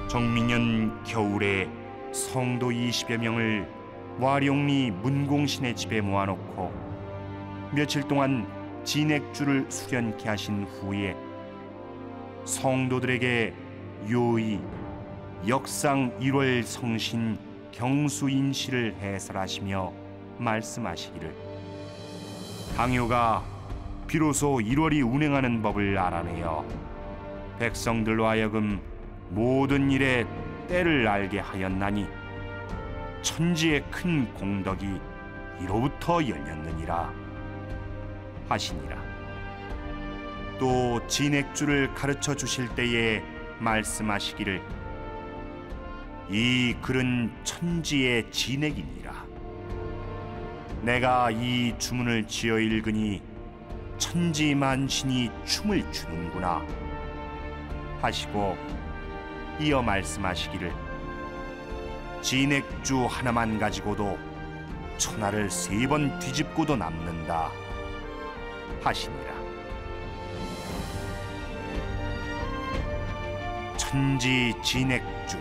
정민년 겨울에 성도 20여 명을 와룡리 문공신의 집에 모아놓고 며칠 동안 진액주를 수련케 하신 후에 성도들에게 요의 역상 1월 성신 경수인시를 해설하시며 말씀하시기를, 당효가 비로소 1월이 운행하는 법을 알아내어 백성들로 하여금 모든 일에 때를 알게 하였나니 천지의 큰 공덕이 이로부터 열렸느니라 하시니라. 또 진액주를 가르쳐 주실 때에 말씀하시기를, 이 글은 천지의 진액이니라. 내가 이 주문을 지어 읽으니 천지만신이 춤을 추는구나 하시고 이어 말씀하시기를, 진액주 하나만 가지고도 천하를 3번 뒤집고도 남는다 하시니라. 천지 진액주.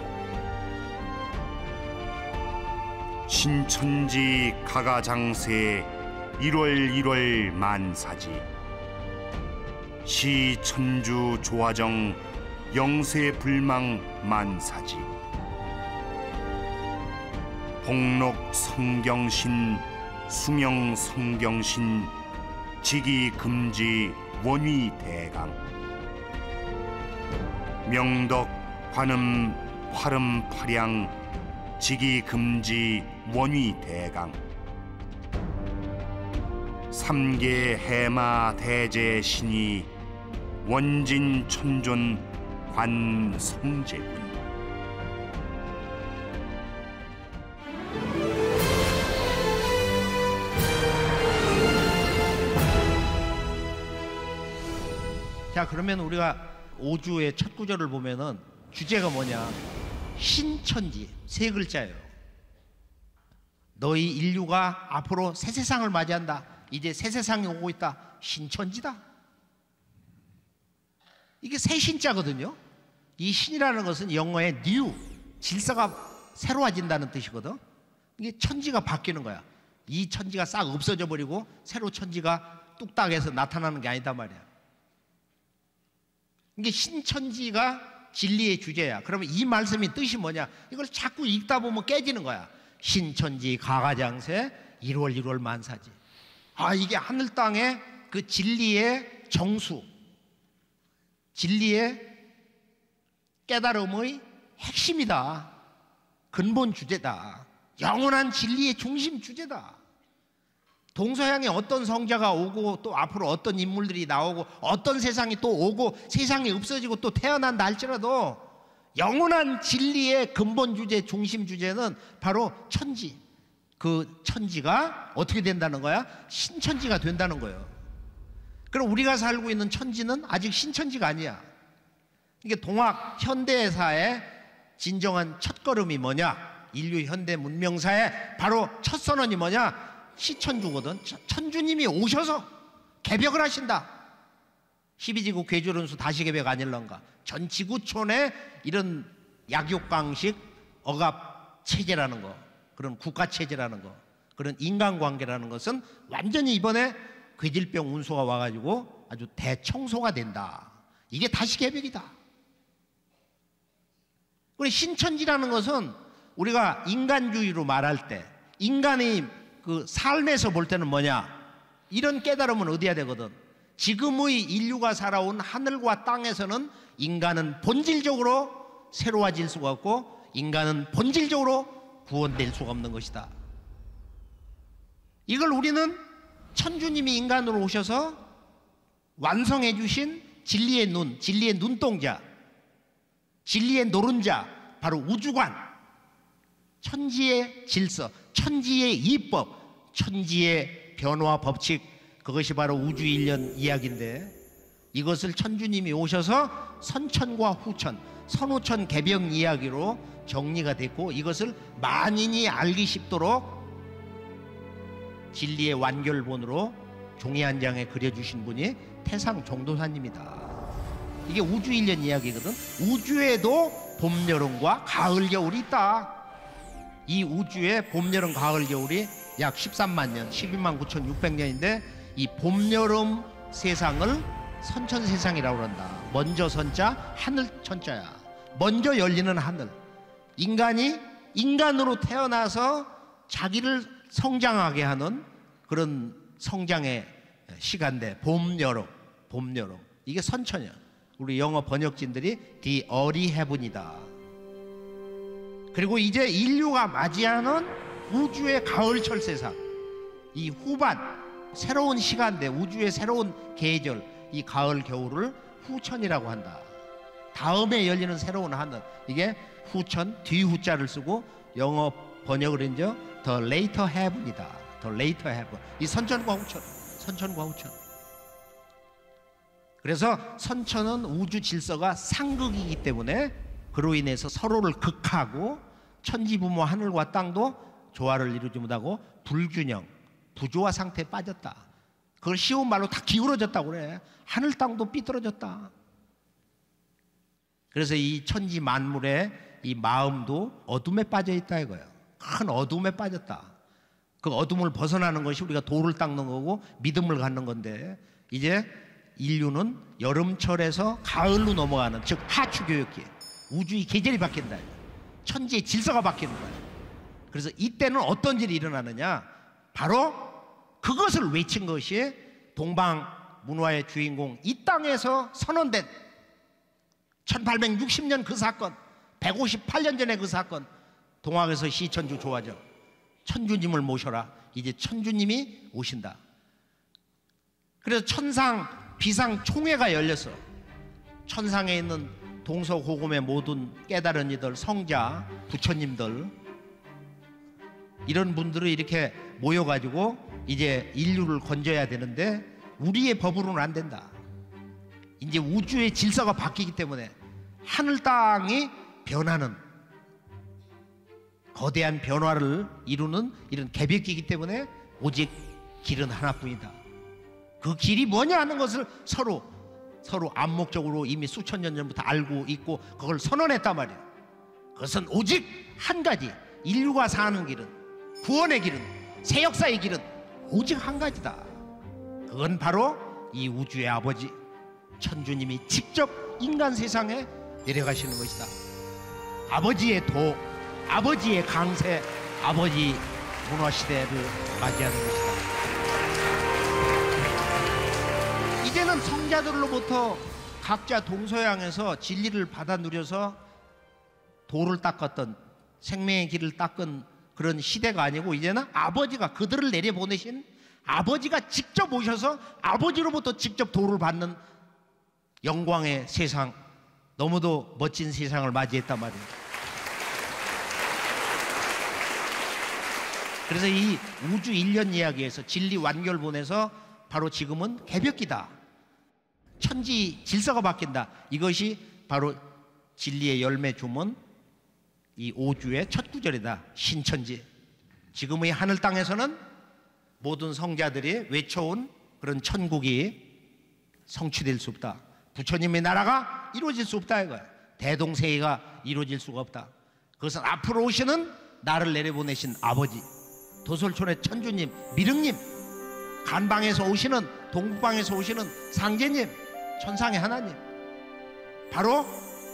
신천지 가가장세 1월 만사지. 시천주 조화정 영세불망 만사지. 복록 성경신 수명 성경신 지기금지 원위대강. 명덕 관음 화름파량 지기금지 원위대강. 삼계 해마 대제신이 원진천존 관성제군. 자, 그러면 우리가 5주의 첫 구절을 보면은 주제가 뭐냐? 신천지, 3글자예요. 너희 인류가 앞으로 새 세상을 맞이한다. 이제 새 세상이 오고 있다. 신천지다. 이게 새 신자거든요. 이 신이라는 것은 영어의 new, 질서가 새로워진다는 뜻이거든. 이게 천지가 바뀌는 거야. 이 천지가 싹 없어져 버리고 새로 천지가 뚝딱해서 나타나는 게 아니다 말이야. 이게 신천지가 진리의 주제야. 그러면 이 말씀의 뜻이 뭐냐? 이걸 자꾸 읽다 보면 깨지는 거야. 신천지 가가장세 1월 만사지. 아, 이게 하늘 땅의 그 진리의 정수, 진리의 깨달음의 핵심이다. 근본 주제다. 영원한 진리의 중심 주제다. 동서양에 어떤 성자가 오고 또 앞으로 어떤 인물들이 나오고 어떤 세상이 또 오고 세상이 없어지고 또 태어난다 할지라도 영원한 진리의 근본 주제, 중심 주제는 바로 천지. 그 천지가 어떻게 된다는 거야? 신천지가 된다는 거예요. 그럼 우리가 살고 있는 천지는 아직 신천지가 아니야. 이게 동학 현대사의 진정한 첫걸음이 뭐냐? 인류 현대 문명사의 바로 첫 선언이 뭐냐? 시천주거든. 천주님이 오셔서 개벽을 하신다. 12지구 괴주론수 다시 개벽 아닐런가. 전 지구촌에 이런 약육강식 억압체제라는 거, 그런 국가체제라는 거, 그런 인간관계라는 것은 완전히 이번에 괴질병 운소가 와가지고 아주 대청소가 된다. 이게 다시 개벽이다. 그리고 신천지라는 것은 우리가 인간주의로 말할 때 인간의 그 삶에서 볼 때는 뭐냐? 이런 깨달음은 얻어야 되거든. 지금의 인류가 살아온 하늘과 땅에서는 인간은 본질적으로 새로워질 수가 없고 인간은 본질적으로 구원될 수가 없는 것이다. 이걸 우리는 천주님이 인간으로 오셔서 완성해 주신 진리의 눈, 진리의 눈동자, 진리의 노른자, 바로 우주관, 천지의 질서, 천지의 이법, 천지의 변화 법칙, 그것이 바로 우주일련 이야기인데 이것을 천주님이 오셔서 선천과 후천, 선후천 개병 이야기로 정리가 됐고 이것을 만인이 알기 쉽도록 진리의 완결본으로 종이 한 장에 그려주신 분이 태상 종도사님이다. 이게 우주 1년 이야기거든. 우주에도 봄, 여름과 가을, 겨울이 있다. 이 우주에 봄, 여름, 가을, 겨울이 약 13만 년, 12만 9,600년인데 이 봄, 여름 세상을 선천세상이라고 그런다. 먼저 선자, 하늘 천자야. 먼저 열리는 하늘. 인간이 인간으로 태어나서 자기를 성장하게 하는 그런 성장의 시간대. 봄, 여름, 봄, 여름. 이게 선천이야. 우리 영어 번역진들이 The Early Heaven이다. 그리고 이제 인류가 맞이하는 우주의 가을철 세상, 이 후반 새로운 시간대, 우주의 새로운 계절, 이 가을 겨울을 후천이라고 한다. 다음에 열리는 새로운 하늘, 이게 후천, 뒤후자를 쓰고 영어 번역을 이제 The Later Heaven이다. The Later Heaven. 이 선천과 후천, 선천과 후천. 그래서 선천은 우주 질서가 상극이기 때문에 그로 인해서 서로를 극하고 천지부모 하늘과 땅도 조화를 이루지 못하고 불균형, 부조화 상태에 빠졌다. 그걸 쉬운 말로 다 기울어졌다고 그래. 하늘 땅도 삐뚤어졌다. 그래서 이 천지 만물의 이 마음도 어둠에 빠져 있다 이거예요. 큰 어둠에 빠졌다. 그 어둠을 벗어나는 것이 우리가 도를 닦는 거고 믿음을 갖는 건데, 이제 인류는 여름철에서 가을로 넘어가는, 즉 하추교육기, 우주의 계절이 바뀐다. 천지의 질서가 바뀌는 거예요. 그래서 이때는 어떤 일이 일어나느냐, 바로 그것을 외친 것이 동방 문화의 주인공, 이 땅에서 선언된 1860년 그 사건, 158년 전에 그 사건. 동학에서 시천주 조화죠. 천주님을 모셔라. 이제 천주님이 오신다. 그래서 천상 비상 총회가 열렸어. 천상에 있는 동서고금의 모든 깨달은 이들, 성자, 부처님들, 이런 분들이 이렇게 모여가지고 이제 인류를 건져야 되는데 우리의 법으로는 안 된다. 이제 우주의 질서가 바뀌기 때문에 하늘 땅이 변하는, 거대한 변화를 이루는 이런 개벽기이기 때문에 오직 길은 하나뿐이다. 그 길이 뭐냐 하는 것을 서로 암묵적으로 이미 수천 년 전부터 알고 있고 그걸 선언했단 말이야. 그것은 오직 한 가지, 인류가 사는 길은, 구원의 길은, 새 역사의 길은 오직 한 가지다. 그건 바로 이 우주의 아버지 천주님이 직접 인간 세상에 내려가시는 것이다. 아버지의 도, 아버지의 강세, 아버지 문화시대를 맞이하는 것이다. 이제는 성자들로부터 각자 동서양에서 진리를 받아 누려서 도를 닦았던, 생명의 길을 닦은 그런 시대가 아니고, 이제는 아버지가, 그들을 내려보내신 아버지가 직접 오셔서 아버지로부터 직접 도를 받는 영광의 세상, 너무도 멋진 세상을 맞이했단 말이에요. 그래서 이 우주 1년 이야기에서 진리 완결본에서 바로 지금은 개벽기다. 천지 질서가 바뀐다. 이것이 바로 진리의 열매 주문, 이 5주의 첫 구절이다. 신천지. 지금의 하늘 땅에서는 모든 성자들이 외쳐온 그런 천국이 성취될 수 없다. 부처님의 나라가 이루어질 수 없다 이거야. 대동세계가 이루어질 수가 없다. 그것은 앞으로 오시는 나를 내려보내신 아버지, 도솔촌의 천주님, 미륵님, 간방에서 오시는, 동방에서 오시는 상제님, 천상의 하나님, 바로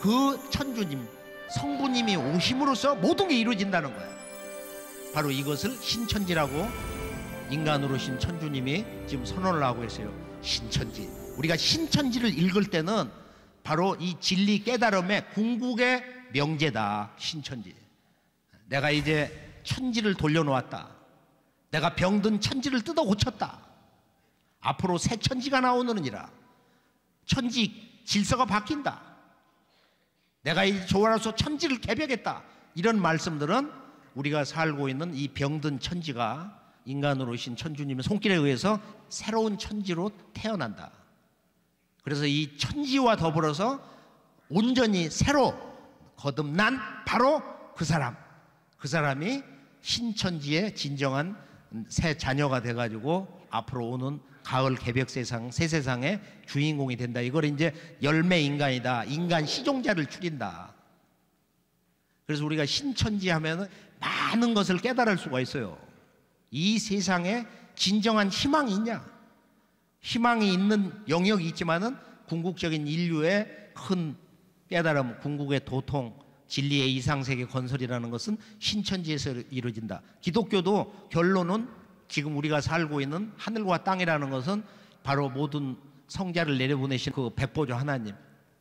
그 천주님, 성부님이 오심으로써 모든 게 이루어진다는 거야. 바로 이것을 신천지라고 인간으로 오신 천주님이 지금 선언을 하고 있어요. 신천지. 우리가 신천지를 읽을 때는 바로 이 진리 깨달음의 궁극의 명제다. 신천지. 내가 이제 천지를 돌려놓았다. 내가 병든 천지를 뜯어 고쳤다. 앞으로 새 천지가 나오느니라. 천지 질서가 바뀐다. 내가 이제 조화로서 천지를 개벽했다. 이런 말씀들은 우리가 살고 있는 이 병든 천지가 인간으로 오신 천주님의 손길에 의해서 새로운 천지로 태어난다. 그래서 이 천지와 더불어서 온전히 새로 거듭난 바로 그 사람, 그 사람이 신천지의 진정한 새 자녀가 돼가지고 앞으로 오는 가을 개벽 세상, 새 세상의 주인공이 된다. 이걸 이제 열매 인간이다. 인간 시종자를 추린다. 그래서 우리가 신천지 하면은 많은 것을 깨달을 수가 있어요. 이 세상에 진정한 희망이 있냐? 희망이 있는 영역이 있지만은 궁극적인 인류의 큰 깨달음, 궁극의 도통, 진리의 이상세계 건설이라는 것은 신천지에서 이루어진다. 기독교도 결론은 지금 우리가 살고 있는 하늘과 땅이라는 것은 바로 모든 성자를 내려보내신 그 백보조 하나님,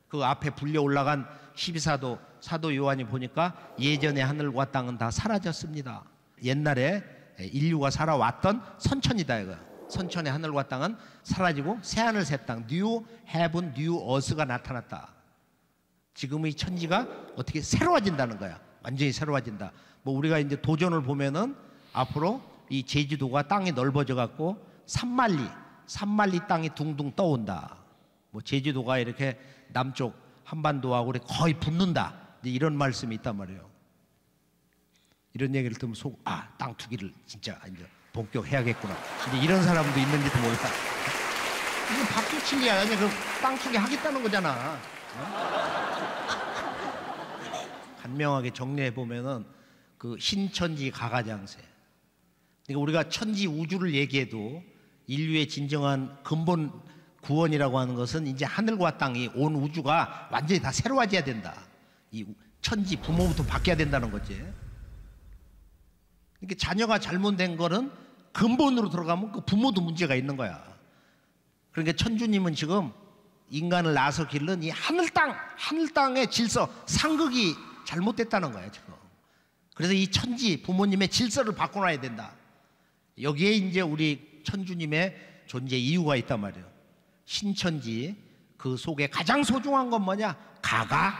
그 앞에 불려 올라간 12사도 사도 요한이 보니까 예전에 하늘과 땅은 다 사라졌습니다. 옛날에 인류가 살아왔던 선천이다 이거야. 선천의 하늘과 땅은 사라지고 새하늘 새 땅, 뉴 헤븐 뉴 어스가 나타났다. 지금의 천지가 어떻게 새로워진다는 거야. 완전히 새로워진다. 뭐 우리가 이제 도전을 보면은 앞으로 이 제주도가 땅이 넓어져 갖고 산만리 땅이 둥둥 떠온다. 뭐 제주도가 이렇게 남쪽 한반도하고 거의 붙는다. 이런 말씀이 있단 말이에요. 이런 얘기를 들으면 땅 투기를 진짜 이제 본격해야겠구나. 근데 이런 사람도 있는지도 몰라. 이거 박수칠이야. 아니 그 땅 투기 하겠다는 거잖아. 간명하게 정리해 보면은 그 신천지 가가장세. 그러니까 우리가 천지 우주를 얘기해도 인류의 진정한 근본 구원이라고 하는 것은 이제 하늘과 땅이 온 우주가 완전히 다 새로워져야 된다. 이 천지 부모부터 바뀌어야 된다는 거지. 그러니까 자녀가 잘못된 거는 근본으로 들어가면 그 부모도 문제가 있는 거야. 그러니까 천주님은 지금 인간을 낳아서 기른 이 하늘 땅의 질서, 상극이 잘못됐다는 거야 지금. 그래서 이 천지 부모님의 질서를 바꿔놔야 된다. 여기에 이제 우리 천주님의 존재 이유가 있단 말이에요. 신천지 그 속에 가장 소중한 건 뭐냐? 가가,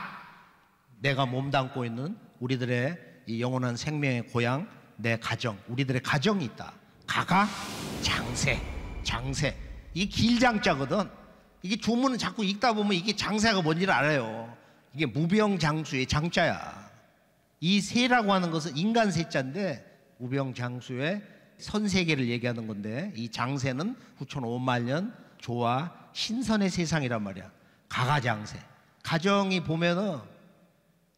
내가 몸담고 있는 우리들의 이 영원한 생명의 고향, 내 가정, 우리들의 가정이 있다. 가가 장세. 이게 길장자거든. 이게 조문은 자꾸 읽다 보면 이게 장세가 뭔지를 알아요. 이게 무병장수의 장자야. 이 세라고 하는 것은 인간 세자인데 무병장수의 선세계를 얘기하는 건데, 이 장세는 후천 5만 년 조화 신선의 세상이란 말이야. 가가장세. 가정이 보면은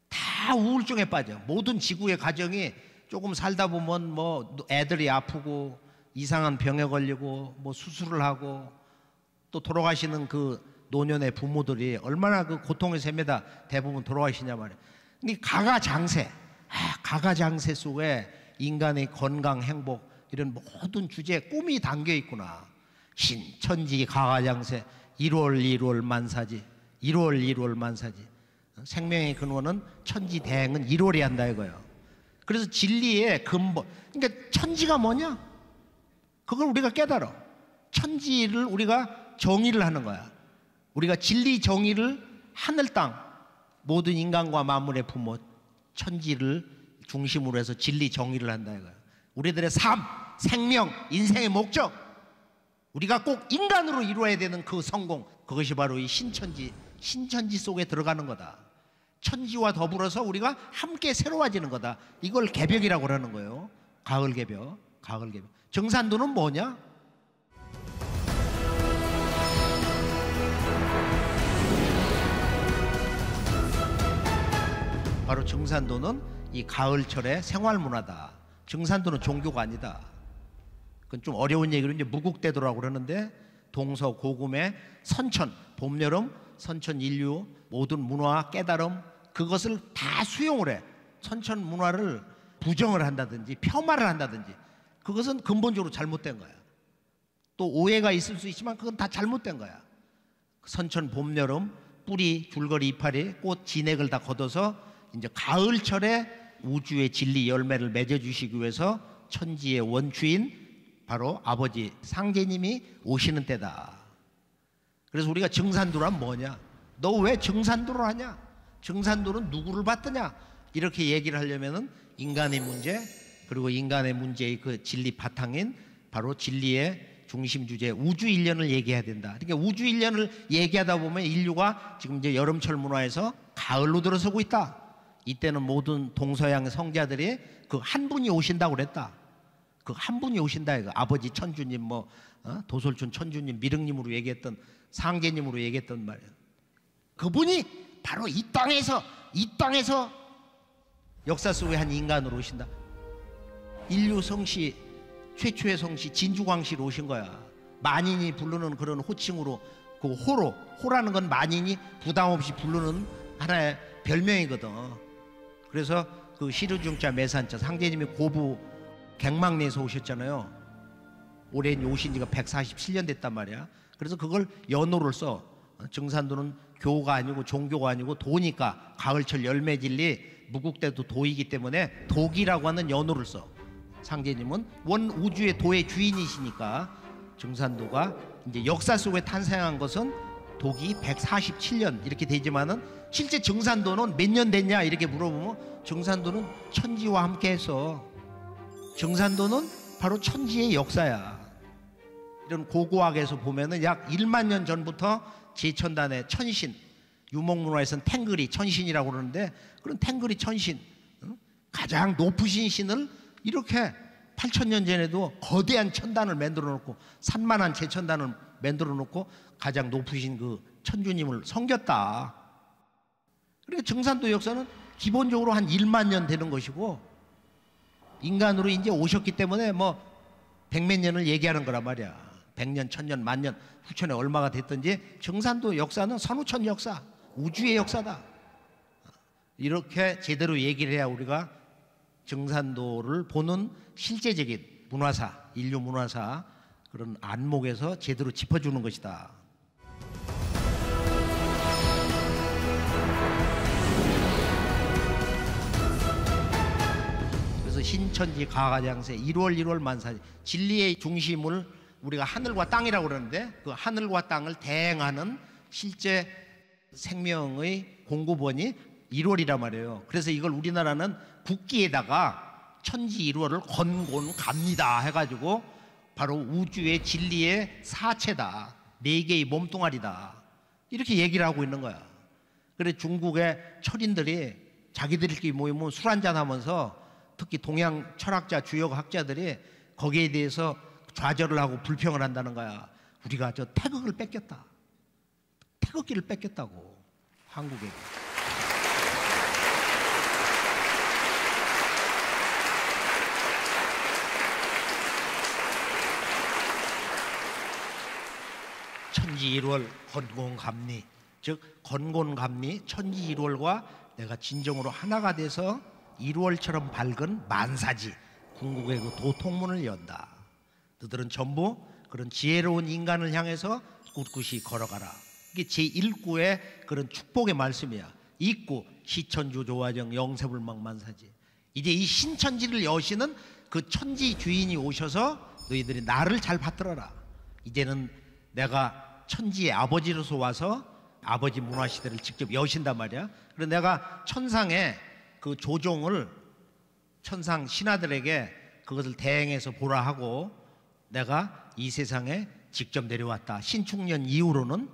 다 우울증에 빠져. 모든 지구의 가정이 조금 살다 보면 뭐 애들이 아프고 이상한 병에 걸리고 뭐 수술을 하고 또 돌아가시는 그 노년의 부모들이 얼마나 그 고통의 셈에다 대부분 돌아가시냐 말이야. 근데 가가장세, 가가장세 속에 인간의 건강, 행복 이런 모든 주제에 꿈이 담겨 있구나. 신천지 가가장세, 1월 만사지. 생명의 근원은 천지 대행은 1월에 한다 이거예요. 그래서 진리의 근본, 그러니까 천지가 뭐냐? 그걸 우리가 깨달아. 천지를 우리가 정의를 하는 거야. 우리가 진리 정의를 하늘 땅 모든 인간과 만물의 부모 천지를 중심으로 해서 진리 정의를 한다 이거야. 우리들의 삶, 생명, 인생의 목적, 우리가 꼭 인간으로 이루어야 되는 그 성공, 그것이 바로 이 신천지 속에 들어가는 거다. 천지와 더불어서 우리가 함께 새로워지는 거다. 이걸 개벽이라고 하는 거예요. 가을 개벽. 정산도는 뭐냐? 바로 정산도는 이 가을철의 생활문화다. 정산도는 종교가 아니다. 그건 좀 어려운 얘기로 이제 무국대도라고 그러는데, 동서고금의 선천, 봄, 여름, 선천 인류 모든 문화, 깨달음 그것을 다 수용을 해. 선천 문화를 부정을 한다든지 폄하를 한다든지 그것은 근본적으로 잘못된 거야. 또 오해가 있을 수 있지만 그건 다 잘못된 거야. 선천, 봄, 여름, 뿌리, 줄거리, 이파리, 꽃, 진액을 다 걷어서 이제 가을철에 우주의 진리 열매를 맺어주시기 위해서 천지의 원주인 바로 아버지 상제님이 오시는 때다. 그래서 우리가 정산도란 뭐냐? 너 왜 정산도를 하냐? 정산도는 누구를 받느냐? 이렇게 얘기를 하려면은 인간의 문제, 그리고 인간의 문제의 그 진리 바탕인 바로 진리의 중심 주제 우주일련을 얘기해야 된다. 그러니까 우주일련을 얘기하다 보면 인류가 지금 이제 여름철 문화에서 가을로 들어서고 있다. 이때는 모든 동서양의 성자들이 그 한 분이 오신다고 그랬다. 그 한 분이 오신다 이거. 아버지 천주님 뭐 도솔춘 천주님 미륵님으로 얘기했던 상제님으로 얘기했던 말이에요. 그분이 바로 이 땅에서 역사 속의 한 인간으로 오신다. 인류 성씨 최초의 성씨 진주광씨로 오신 거야. 만인이 부르는 그런 호칭으로 그 호라는 건 만인이 부담 없이 부르는 하나의 별명이거든. 그래서 그 시르중자 매산자 상제님이 고부 갱망리에서 오셨잖아요. 올해 오신 지가 147년 됐단 말이야. 그래서 그걸 연호를 써. 증산도는 교가 아니고 종교가 아니고 도니까 가을철 열매진리 무국대도 도이기 때문에 독이라고 하는 연호를 써. 상제님은 원 우주의 도의 주인이시니까 증산도가 이제 역사 속에 탄생한 것은 독이 147년 이렇게 되지만은 실제 증산도는 몇 년 됐냐 이렇게 물어보면 증산도는 천지와 함께해서 증산도는 바로 천지의 역사야. 이런 고고학에서 보면은 약 1만 년 전부터 제천단의 천신, 유목문화에서는 탱글이 천신이라고 그러는데 그런 탱글이 천신, 가장 높으신 신을 이렇게 8,000년 전에도 거대한 천단을 만들어 놓고 산만한 제천단을 만들어 놓고 가장 높으신 그 천주님을 섬겼다. 그러니까 증산도 역사는 기본적으로 한 1만 년 되는 것이고 인간으로 이제 오셨기 때문에 뭐 100몇 년을 얘기하는 거란 말이야. 100년, 1000년, 만년, 후천에 얼마가 됐든지 증산도 역사는 선후천 역사, 우주의 역사다. 이렇게 제대로 얘기를 해야 우리가 증산도를 보는 실제적인 문화사, 인류 문화사 그런 안목에서 제대로 짚어주는 것이다. 그래서 신천지 가가장세 1월 만사지 진리의 중심을 우리가 하늘과 땅이라고 그러는데 그 하늘과 땅을 대행하는 실제 생명의 공급원이 1월이란 말이에요. 그래서 이걸 우리나라는 국기에다가 천지 1월을 건곤갑니다 해가지고 바로 우주의 진리의 사체다. 4개의 몸뚱아리다. 이렇게 얘기를 하고 있는 거야. 그래 중국의 철인들이 자기들끼리 모이면 술 한잔 하면서 특히 동양 철학자 주요 학자들이 거기에 대해서 좌절을 하고 불평을 한다는 거야. 우리가 저 태극을 뺏겼다. 태극기를 뺏겼다고 한국에. 천지 1월 건곤감리, 즉 건곤감리 천지 1월과 내가 진정으로 하나가 돼서 1월처럼 밝은 만사지 궁극의 그 도통문을 연다. 너들은 전부 그런 지혜로운 인간을 향해서 꿋꿋이 걸어가라. 이게 제1구의 그런 축복의 말씀이야. 2구 시천주 조화정 영세불망 만사지. 이제 이 신천지를 여시는 그 천지 주인이 오셔서 너희들이 나를 잘 받들어라. 이제는 내가 천지의 아버지로서 와서 아버지 문화시대를 직접 여신단 말이야. 그래서 내가 천상의 그 조종을 천상 신하들에게 그것을 대행해서 보라 하고 내가 이 세상에 직접 내려왔다. 신축년 이후로는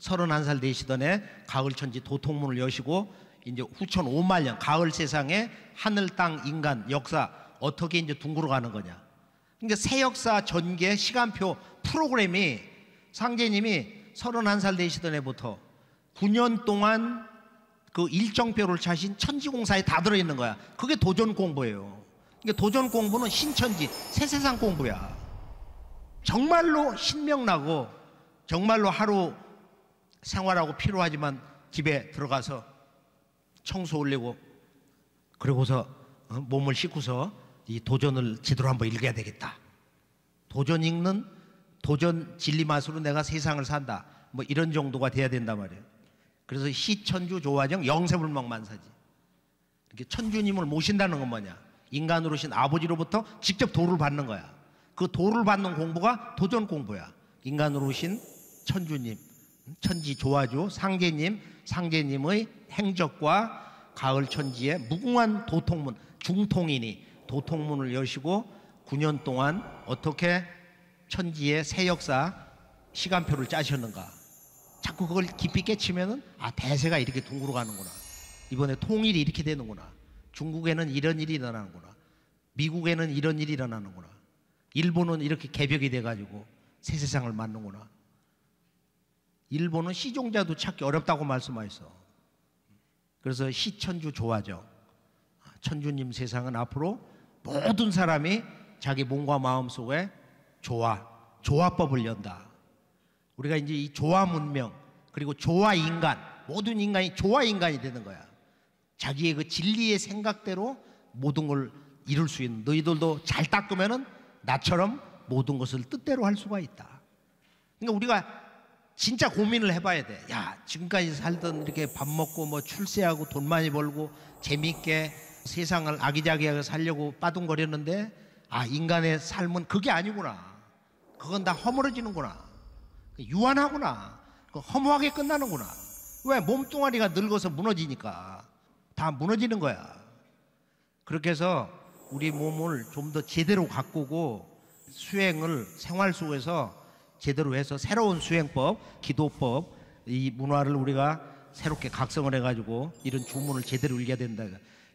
31살 되시던 해 가을천지 도통문을 여시고 이제 후천 5만 년 가을 세상에 하늘 땅 인간 역사 어떻게 이제 둥그러 가는 거냐. 그러니까 새 역사 전개 시간표 프로그램이 상제님이 31살 되시던 해부터 9년 동안 그 일정표를 차신 천지공사에 다 들어있는 거야. 그게 도전 공부예요. 그러니까 도전 공부는 신천지 새 세상 공부야. 정말로 신명나고 정말로 하루 생활하고 필요하지만 집에 들어가서 청소 올리고 그러고서 몸을 씻고서 이 도전을 제대로 한번 읽어야 되겠다. 도전 읽는 도전 진리 맛으로 내가 세상을 산다. 뭐 이런 정도가 돼야 된단 말이에요. 그래서 시천주 조화정 영세불망 만사지. 이렇게 천주님을 모신다는 건 뭐냐? 인간으로 오신 아버지로부터 직접 도를 받는 거야. 그 도를 받는 공부가 도전 공부야. 인간으로 오신 천주님, 천지 조화주 상제님, 상제님의 행적과 가을 천지의 무궁한 도통문, 중통이니 도통문을 여시고 9년 동안 어떻게 천지의 새 역사 시간표를 짜셨는가. 자꾸 그걸 깊이 깨치면은 아 대세가 이렇게 둥그러 가는구나. 이번에 통일이 이렇게 되는구나. 중국에는 이런 일이 일어나는구나. 미국에는 이런 일이 일어나는구나. 일본은 이렇게 개벽이 돼가지고 새 세상을 만드는구나. 일본은 시종자도 찾기 어렵다고 말씀하셨어. 그래서 시천주 조화정, 천주님 세상은 앞으로 모든 사람이 자기 몸과 마음 속에 조화법을 연다. 우리가 이제 이 조화 문명 그리고 조화 인간, 모든 인간이 조화 인간이 되는 거야. 자기의 그 진리의 생각대로 모든 걸 이룰 수 있는, 너희들도 잘 닦으면은 나처럼 모든 것을 뜻대로 할 수가 있다. 그러니까 우리가 진짜 고민을 해봐야 돼. 야, 지금까지 살던 이렇게 밥 먹고 뭐 출세하고 돈 많이 벌고 재밌게 세상을 아기자기하게 살려고 빠둥거렸는데, 아, 인간의 삶은 그게 아니구나. 그건 다 허물어지는구나. 유한하구나. 허무하게 끝나는구나. 왜? 몸뚱아리가 늙어서 무너지니까 다 무너지는 거야. 그렇게 해서 우리 몸을 좀 더 제대로 가꾸고 수행을 생활 속에서 제대로 해서 새로운 수행법, 기도법, 이 문화를 우리가 새롭게 각성을 해가지고 이런 주문을 제대로 읽어야 된다.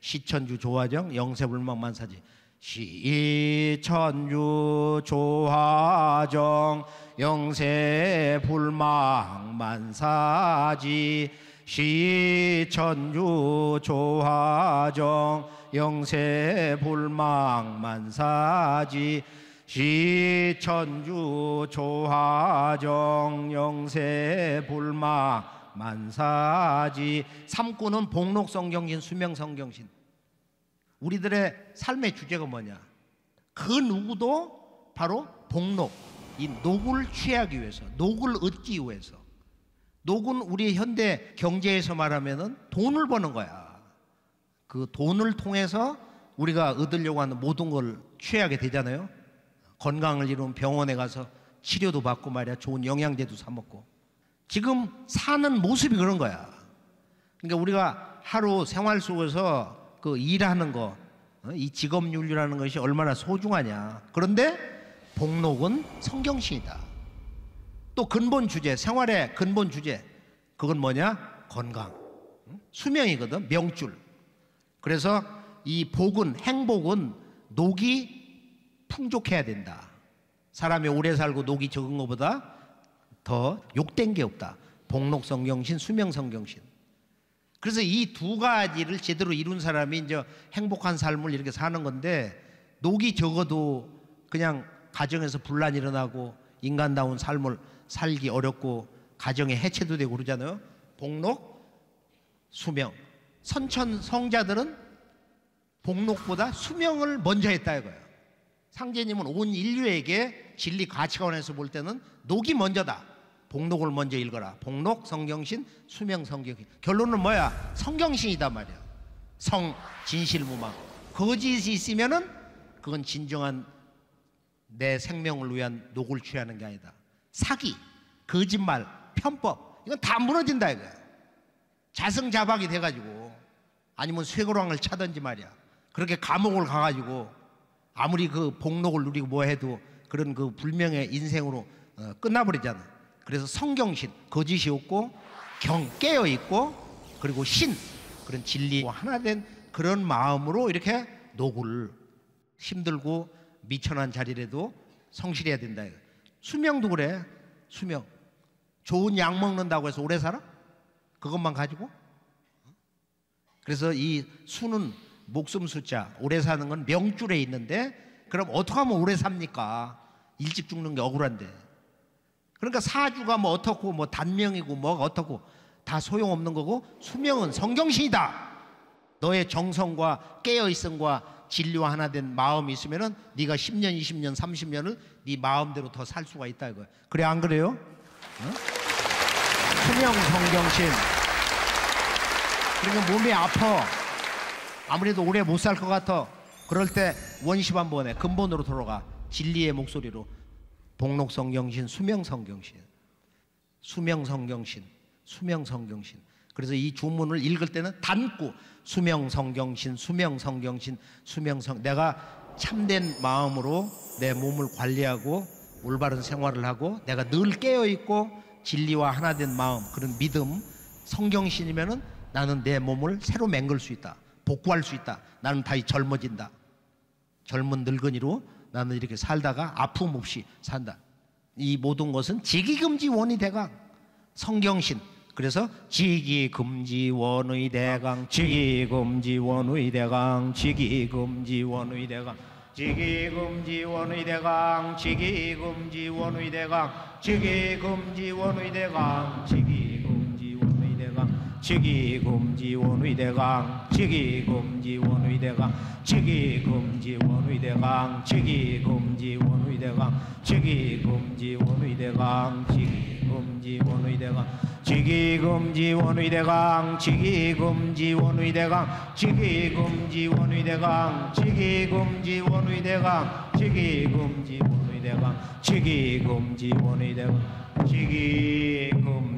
시천주 조화정 영세불망만사지. 시천주 조화정 영세불망만사지. 시천주 조화정 영세불망만사지. 시천주 조화정 영세불망만사지. 삼구는 복록성경신 수명성경신. 우리들의 삶의 주제가 뭐냐? 그 누구도 바로 복록, 이 녹을 취하기 위해서, 녹을 얻기 위해서. 녹은 우리 현대 경제에서 말하면은 돈을 버는 거야. 그 돈을 통해서 우리가 얻으려고 하는 모든 걸 취하게 되잖아요. 건강을 잃으면 병원에 가서 치료도 받고 말이야. 좋은 영양제도 사 먹고. 지금 사는 모습이 그런 거야. 그러니까 우리가 하루 생활 속에서 그 일하는 거, 이 직업윤리라는 것이 얼마나 소중하냐. 그런데 복록은 성경신이다. 또 근본 주제, 생활의 근본 주제, 그건 뭐냐? 건강, 수명이거든. 명줄. 그래서 이 복은, 행복은 녹이 풍족해야 된다. 사람이 오래 살고 녹이 적은 것보다 더 욕된 게 없다. 복록성경신, 수명성경신. 그래서 이 두 가지를 제대로 이룬 사람이 이제 행복한 삶을 이렇게 사는 건데, 녹이 적어도 그냥 가정에서 분란이 일어나고 인간다운 삶을 살기 어렵고 가정의 해체도 되고 그러잖아요. 복록, 수명. 선천 성자들은 복록보다 수명을 먼저 했다 이거예요. 상제님은 온 인류에게 진리 가치관에서 볼 때는 녹이 먼저다. 복록을 먼저 읽어라. 복록, 성경신, 수명, 성경신. 결론은 뭐야? 성경신이다 말이야. 성, 진실무망. 거짓이 있으면은 그건 진정한 내 생명을 위한 녹을 취하는 게 아니다. 사기, 거짓말, 편법, 이건 다 무너진다 이거야. 자승자박이 돼가지고, 아니면 쇠고랑을 차든지 말이야. 그렇게 감옥을 가가지고 아무리 그 복록을 누리고 뭐 해도 그런 그 불명의 인생으로 끝나버리잖아. 그래서 성경신, 거짓이 없고 경, 깨어있고, 그리고 신, 그런 진리와 하나 된 그런 마음으로 이렇게 녹을, 힘들고 미천한 자리라도 성실해야 된다. 수명도 그래. 수명. 좋은 약 먹는다고 해서 오래 살아? 그것만 가지고? 그래서 이 수는 목숨 숫자, 오래 사는 건 명줄에 있는데, 그럼 어떻게 하면 오래 삽니까? 일찍 죽는 게 억울한데. 그러니까 사주가 뭐 어떻고 뭐 단명이고 뭐가 어떻고 다 소용없는 거고, 수명은 성경신이다. 너의 정성과 깨어있음과 진리와 하나 된 마음이 있으면은 네가 10년, 20년, 30년을 네 마음대로 더 살 수가 있다 이거야. 그래 안 그래요? 수명 성경신. 그러니까 몸이 아파. 아무래도 오래 못 살 것 같아. 그럴 때 원시 한번에 근본으로 돌아가. 진리의 목소리로. 복록성경신, 수명성경신. 수명성경신, 수명성경신. 그래서 이 주문을 읽을 때는 단구 수명성경신, 수명성경신, 수명성. 내가 참된 마음으로 내 몸을 관리하고 올바른 생활을 하고, 내가 늘 깨어있고 진리와 하나 된 마음, 그런 믿음, 성경신이면은 나는 내 몸을 새로 맹글 수 있다. 복구할 수 있다. 나는 다시 젊어진다. 젊은 늙은이로 나는 이렇게 살다가 아픔 없이 산다. 이 모든 것은 직이금지원의 대강, 성경신. 그래서 직이금지원의 대강, 직이금지원의 대강, 직이금지원의 대강, 직이금지원의 대강, 직이금지원의 대강, 직이금지원의 대강, 직이금지원의 대강, 직이금지원의 대강, 직이금지원의 대강, 직이금지원의 대강, 직이금지원의 대강, 직이금지원의 대강, 직이금지원의 대강, 직이금지원의 대강, 직이금지원의 대강, 직이금지원의 대강, 직이금지원의 대강, 직이금지원의 대강, 직이금지원의 대강, 직이금지원의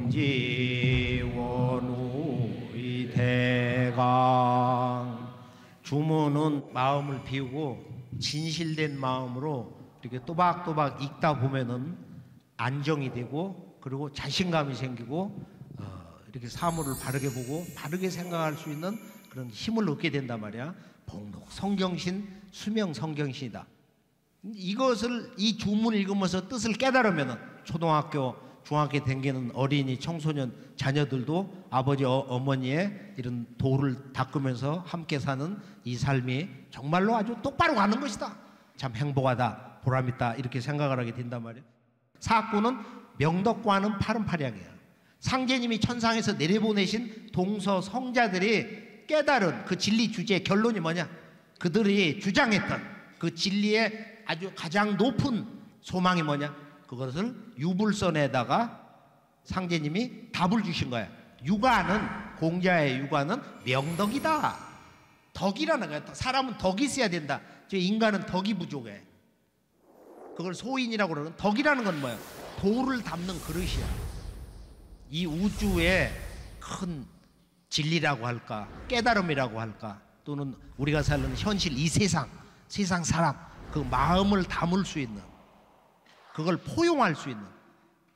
대강. 주문은 마음을 비우고 진실된 마음으로 이렇게 또박또박 읽다 보면은 안정이 되고, 그리고 자신감이 생기고, 이렇게 사물을 바르게 보고 바르게 생각할 수 있는 그런 힘을 얻게 된단 말이야. 봉독 성경신, 수명 성경신이다. 이것을, 이 주문을 읽으면서 뜻을 깨달으면은 초등학교, 중학교 댕기는 어린이, 청소년 자녀들도 아버지, 어머니의 이런 도를 닦으면서 함께 사는 이 삶이 정말로 아주 똑바로 가는 것이다. 참 행복하다, 보람있다, 이렇게 생각을 하게 된단 말이에요. 사구는 명덕과는 파른파량이야. 상제님이 천상에서 내려보내신 동서 성자들이 깨달은 그 진리 주제의 결론이 뭐냐? 그들이 주장했던 그 진리의 아주 가장 높은 소망이 뭐냐? 그것을 유불선에다가 상제님이 답을 주신 거야. 유가는, 공자의 유가는 명덕이다. 덕이라는 거야. 사람은 덕이 있어야 된다. 인간은 덕이 부족해. 그걸 소인이라고 그러는. 덕이라는 건 뭐야? 도를 담는 그릇이야. 이 우주의 큰 진리라고 할까, 깨달음이라고 할까, 또는 우리가 사는 현실, 이 세상 사람, 그 마음을 담을 수 있는, 그걸 포용할 수 있는,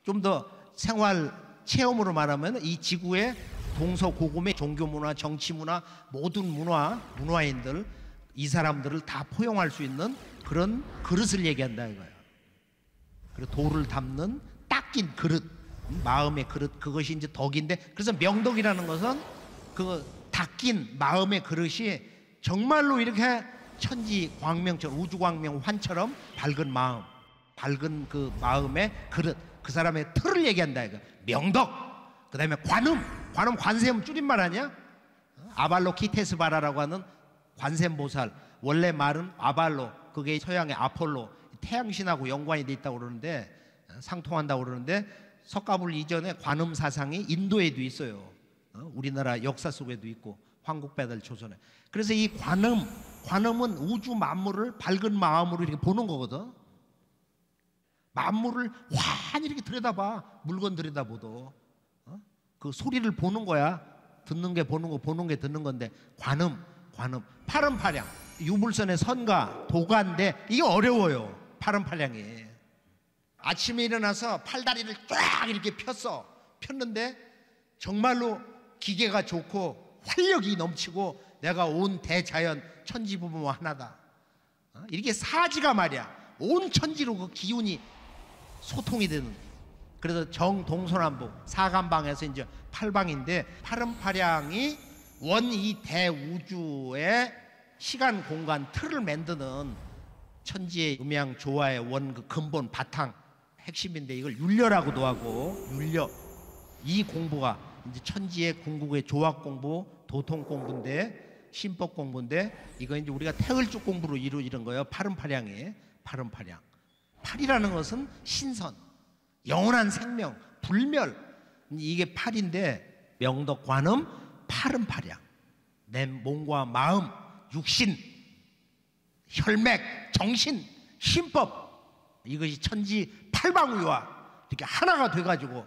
좀 더 생활 체험으로 말하면 이 지구의 동서고금의 종교문화, 정치문화, 모든 문화인들, 이 사람들을 다 포용할 수 있는 그런 그릇을 얘기한다 이거야. 그리고 도를 담는 닦인 그릇, 마음의 그릇, 그것이 이제 덕인데, 그래서 명덕이라는 것은 그 닦인 마음의 그릇이 정말로 이렇게 천지 광명처럼, 우주 광명 환처럼 밝은 마음, 밝은 그 마음의 그릇, 그 사람의 틀을 얘기한다 이거. 명덕. 그 다음에 관음, 관세음 줄임말 아니야? 아발로키테스바라라고 하는 관세음보살, 원래 말은 아발로, 그게 서양의 아폴로, 태양신하고 연관이 돼 있다고 그러는데, 상통한다고 그러는데, 석가불 이전에 관음 사상이 인도에도 있어요. 우리나라 역사 속에도 있고, 황국배들 조선에. 그래서 이 관음은 우주 만물을 밝은 마음으로 이렇게 보는 거거든. 만물을 환히 이렇게 들여다봐. 물건 들여다보도 그 소리를 보는 거야. 듣는 게 보는 거, 보는 게 듣는 건데, 관음. 파른파량, 유불선의 선가, 도가인데 이게 어려워요. 파른파량이. 아침에 일어나서 팔다리를 쫙 이렇게 폈는데 정말로 기계가 좋고 활력이 넘치고 내가 온 대자연 천지부모 하나다. 이렇게 사지가 말이야. 온 천지로 그 기운이 소통이 되는. 그래서 정동서남북 사간방에서 이제 8방인데, 파른파량이 원 이 대우주의 시간 공간 틀을 만드는 천지의 음양 조화의 원 그 근본 바탕 핵심인데, 이걸 윤려라고도 하고, 윤려, 이 공부가 이제 천지의 궁극의 조합 공부, 도통 공부인데, 신법 공부인데, 이거 이제 우리가 태을쭉 공부로 이루어지는 거예요. 파른파량에. 파른파량. 팔이라는 것은 신선, 영원한 생명, 불멸, 이게 팔인데, 명덕, 관음, 파른파량. 내 몸과 마음, 육신, 혈맥, 정신, 신법, 이것이 천지 팔방위와 이렇게 하나가 돼가지고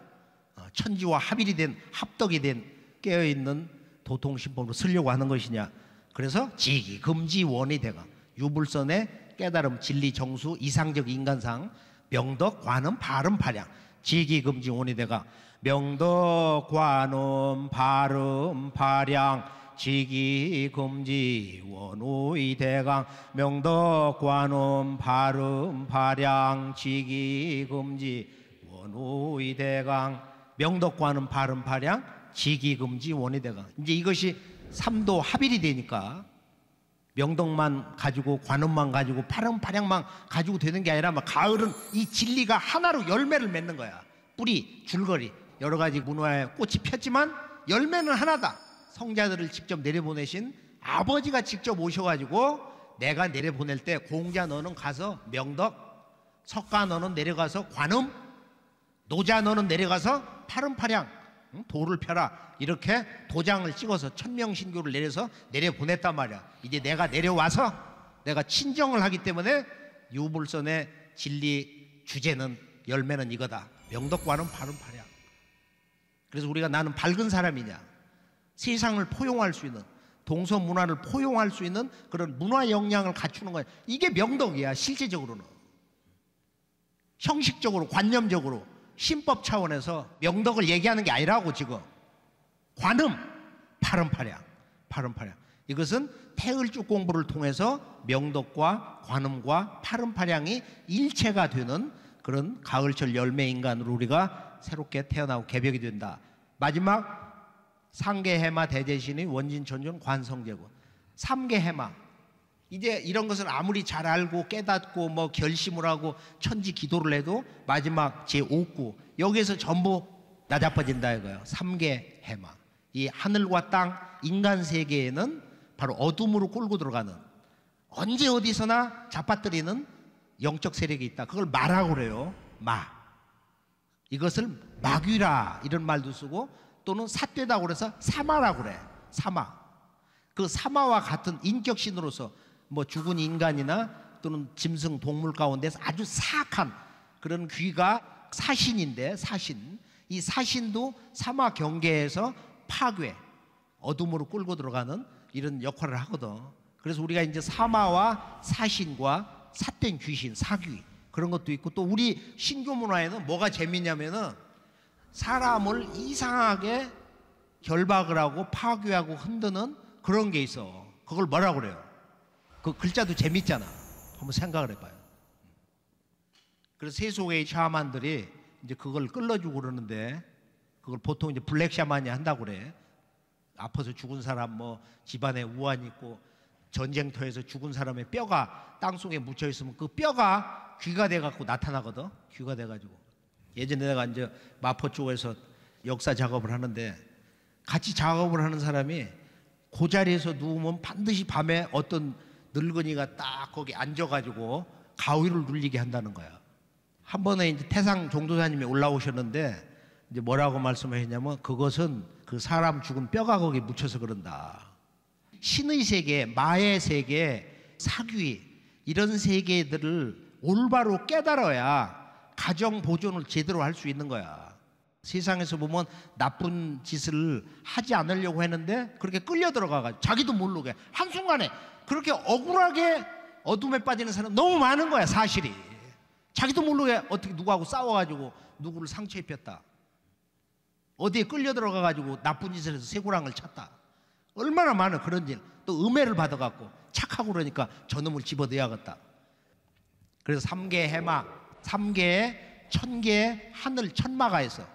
천지와 합일이 된, 합덕이 된, 깨어있는 도통신법으로 쓰려고 하는 것이냐. 그래서 지기, 금지, 원이 대가, 유불선의 깨달음, 진리, 정수, 이상적 인간상, 명덕, 관음, 파른파량, 지기, 금지, 원이 대가, 명덕, 관음, 파름, 파량, 지기금지 원우의대강 명덕관음 발음파량 지기금지 원우의대강 명덕관음 발음파량 지기금지 원우의대강. 이제 이것이 삼도 합일이 되니까 명덕만 가지고 관음만 가지고 발음파량만 가지고 되는 게 아니라 가을은 이 진리가 하나로 열매를 맺는 거야. 뿌리, 줄거리 여러 가지 문화의 꽃이 폈지만 열매는 하나다. 성자들을 직접 내려보내신 아버지가 직접 오셔가지고 내가 내려보낼 때 공자 너는 가서 명덕, 석가 너는 내려가서 관음, 노자 너는 내려가서 팔음파량 도를 펴라. 이렇게 도장을 찍어서 천명신교를 내려서 내려보냈단 말이야. 이제 내가 내려와서 내가 친정을 하기 때문에 유불선의 진리 주제는 열매는 이거다. 명덕관음 팔음파량. 그래서 우리가 나는 밝은 사람이냐, 세상을 포용할 수 있는, 동서 문화를 포용할 수 있는 그런 문화 역량을 갖추는 거야. 이게 명덕이야. 실제적으로는 형식적으로 관념적으로 신법 차원에서 명덕을 얘기하는 게 아니라고. 지금 관음 팔음파량 이것은 태을주 공부를 통해서 명덕과 관음과 팔음파량이 일체가 되는 그런 가을철 열매 인간으로 우리가 새롭게 태어나고 개벽이 된다. 마지막 상계해마 대제신의 원진천존 관성제군. 삼계해마, 이제 이런 것을 아무리 잘 알고 깨닫고 뭐 결심을 하고 천지 기도를 해도 마지막 제5구 여기에서 전부 나자빠진다 이거예요. 삼계해마. 이 하늘과 땅 인간 세계에는 바로 어둠으로 끌고 들어가는, 언제 어디서나 잡아뜨리는 영적 세력이 있다. 그걸 마라고 그래요. 마. 이것을 마귀라 이런 말도 쓰고 또는 삿되다고 그래서 사마라고 그래. 사마. 그 사마와 같은 인격신으로서 뭐 죽은 인간이나 또는 짐승 동물 가운데서 아주 사악한 그런 귀가 사신인데, 사신. 이 사신도 사마 경계에서 파괴, 어둠으로 끌고 들어가는 이런 역할을 하거든. 그래서 우리가 이제 사마와 사신과 삿된 귀신, 사귀 그런 것도 있고, 또 우리 신교 문화에는 뭐가 재밌냐면은 사람을 이상하게 결박을 하고 파괴하고 흔드는 그런 게 있어. 그걸 뭐라고 그래요? 그 글자도 재밌잖아. 한번 생각을 해봐요. 그래서 세속의 샤만들이 이제 그걸 끌어주고 그러는데, 그걸 보통 이제 블랙 샤만이 한다고 그래. 아파서 죽은 사람, 뭐 집안에 우환이 있고 전쟁터에서 죽은 사람의 뼈가 땅속에 묻혀 있으면 그 뼈가 귀가 돼갖고 나타나거든. 귀가 돼가지고. 예전에 내가 이제 마포 쪽에서 역사 작업을 하는데 같이 작업을 하는 사람이 그 자리에서 누우면 반드시 밤에 어떤 늙은이가 딱 거기 앉아가지고 가위를 눌리게 한다는 거야. 한 번에 이제 태상 종도사님이 올라오셨는데 이제 뭐라고 말씀하셨냐면, 그것은 그 사람 죽은 뼈가 거기 묻혀서 그런다. 신의 세계, 마의 세계, 사귀 이런 세계들을 올바로 깨달아야 가정 보존을 제대로 할 수 있는 거야. 세상에서 보면 나쁜 짓을 하지 않으려고 했는데 그렇게 끌려 들어가가지고 자기도 모르게 한순간에 그렇게 억울하게 어둠에 빠지는 사람 너무 많은 거야. 사실이 자기도 모르게 어떻게 누구하고 싸워가지고 누구를 상처 입혔다, 어디에 끌려 들어가가지고 나쁜 짓을 해서 쇠고랑을 찼다. 얼마나 많은 그런 일. 또 음해를 받아갖고 착하고 그러니까 저놈을 집어넣어야겠다. 그래서 삼계해마, 삼계에 천계의 하늘 천마가 있어.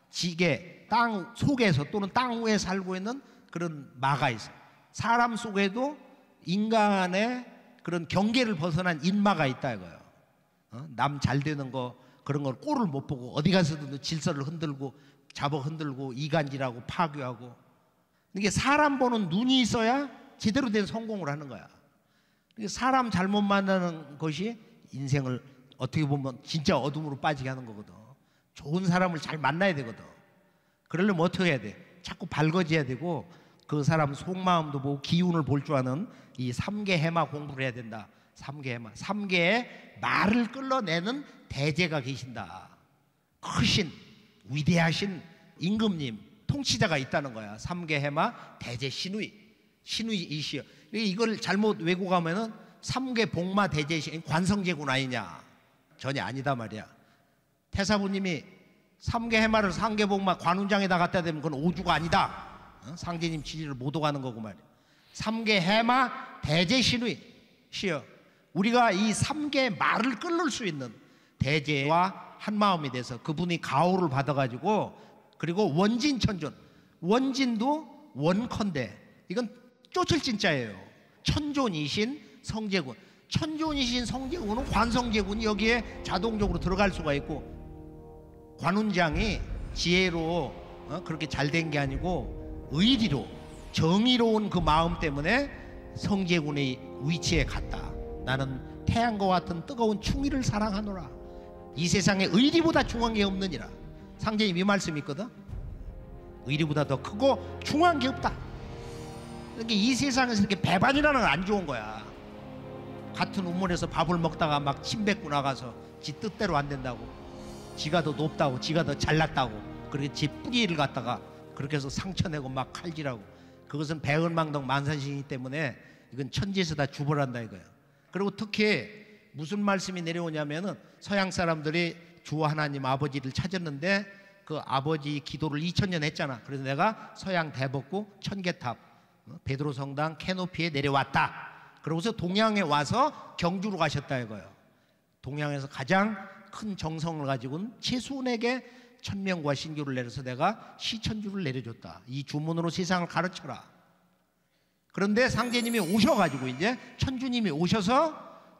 지계, 땅 속에서 또는 땅 위에 살고 있는 그런 마가 있어. 사람 속에도 인간의 그런 경계를 벗어난 인마가 있다 이거예요. 남 잘 되는 거 그런 걸 꼴을 못 보고 어디 가서도 질서를 흔들고 잡아 흔들고 이간질하고 파괴하고. 이게 사람 보는 눈이 있어야 제대로 된 성공을 하는 거야. 사람 잘못 만나는 것이 인생을 어떻게 보면 진짜 어둠으로 빠지게 하는 거거든. 좋은 사람을 잘 만나야 되거든. 그러려면 어떻게 해야 돼? 자꾸 밝아져야 되고 그 사람 속마음도 보고 기운을 볼 줄 아는 이 삼계해마 공부를 해야 된다. 삼계해마. 삼계에 말을 끌어내는 대제가 계신다. 크신 위대하신 임금님, 통치자가 있다는 거야. 삼계해마 대제 신의, 신의이시여. 이걸 잘못 외고 가면은 삼계복마 대제신 관성제군 아니냐? 전혀 아니다 말이야. 태사부님이 삼계해마를 삼계복마 관운장에다 갖다 대면 그건 오주가 아니다. 상제님 진리를 못 오가는 거고 말이야. 삼계 해마 대제 신의 시여, 우리가 이 삼계 말을 끊을 수 있는 대제와 한마음이 돼서 그분이 가호를 받아가지고, 그리고 원진천존, 원진도 원컨대, 이건 쫓을 진짜예요. 천존이신 성제군, 천존이신 성제군은 관성제군이 여기에 자동적으로 들어갈 수가 있고, 관운장이 지혜로 그렇게 잘 된 게 아니고 의리로 정의로운 그 마음 때문에 성제군의 위치에 갔다. 나는 태양과 같은 뜨거운 충의를 사랑하노라. 이 세상에 의리보다 중요한 게 없느니라. 상제님 이 말씀이 있거든. 의리보다 더 크고 중요한 게 없다. 그러니까 이 세상에서 이렇게 배반이라는 건 안 좋은 거야. 같은 우물에서 밥을 먹다가 막 침 뱉고 나가서 지 뜻대로 안 된다고, 지가 더 높다고, 지가 더 잘났다고, 그렇게 지 뿌리를 갖다가 그렇게 해서 상처내고 막 칼질하고, 그것은 배은망덕 만산신이기 때문에 이건 천지에서 다 주벌한다 이거야. 그리고 특히 무슨 말씀이 내려오냐면은, 서양 사람들이 주 하나님 아버지를 찾았는데 그 아버지 기도를 2000년 했잖아. 그래서 내가 서양 대법구 천계탑 베드로 성당 캐노피에 내려왔다. 그러고서 동양에 와서 경주로 가셨다 이거예요. 동양에서 가장 큰 정성을 가지고는 최수훈에게 천명과 신교를 내려서 내가 시천주를 내려줬다. 이 주문으로 세상을 가르쳐라. 그런데 상제님이 오셔가지고 이제 천주님이 오셔서